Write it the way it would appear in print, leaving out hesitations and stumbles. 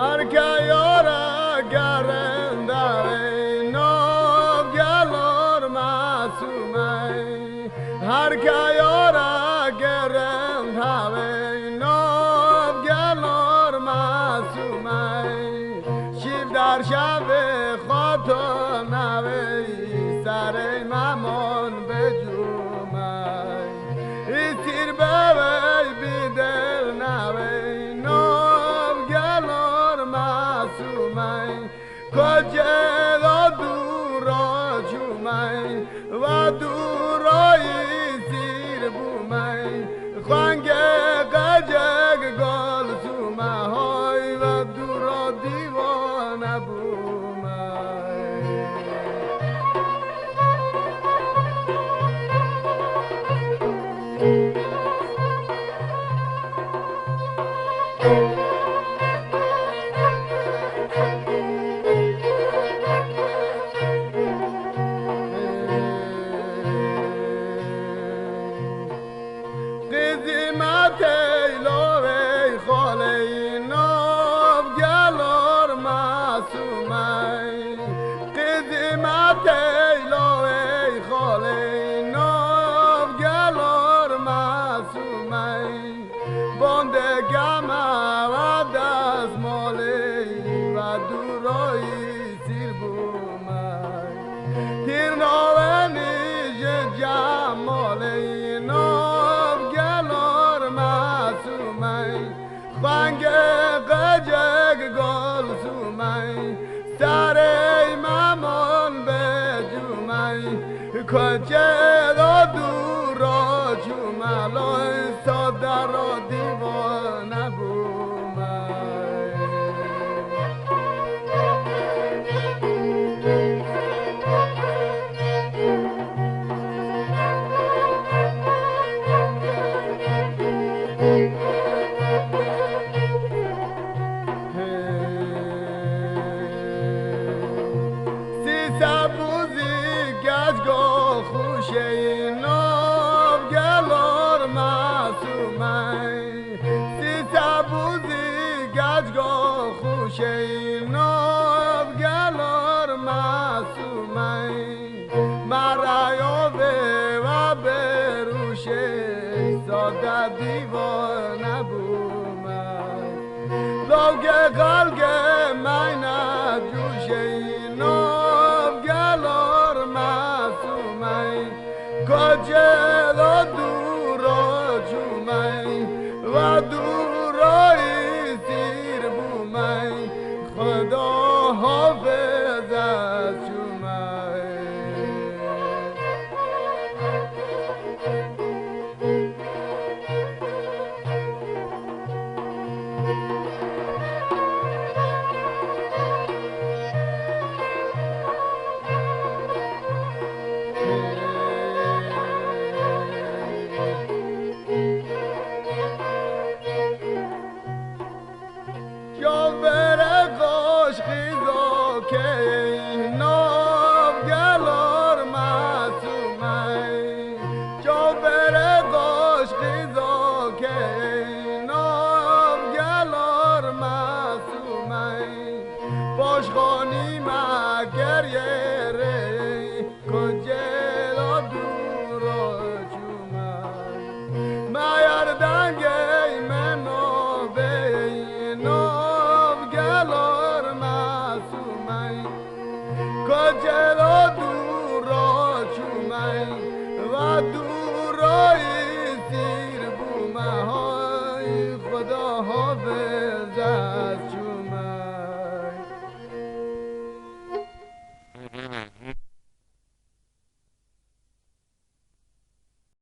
هر که یاره گرنده ناب گلار معصومه هر که یاره گرنده ناب گلار معصومه شیف در شب خاطر نوی سر ممان بجومه ایتیر بوی بیدر نوی ناب گلار معصومه کجه دا دورا چومه و دورایی سیر بومه خانگ قجگ گل سومه های و دورا دیوانه بومه قدیمت ایلوی خاله ناب گلار معصومه قدیمت ایلوی خاله ناب گلار معصومه باندگم و دستمالی و دورایی سیر بومه تیر ناونیش جمالی ناب گلار معصومه خنگ قجگ گل سومه سر ممان بجومه کجه دا دورا چومه لای ساده را دیوانه بومه سبوزی گشگاه خوشه ناب گلار معصومه سبوزی گشگاه خوشه ناب گلار معصومه مرایابه و بروشه ساده دیوانه بومه لوگ قلق مینه جوشه ناب گلار معصومه کجه دا دورا چومه و دورایی سیر بومه خدا حافظ از چومه Yo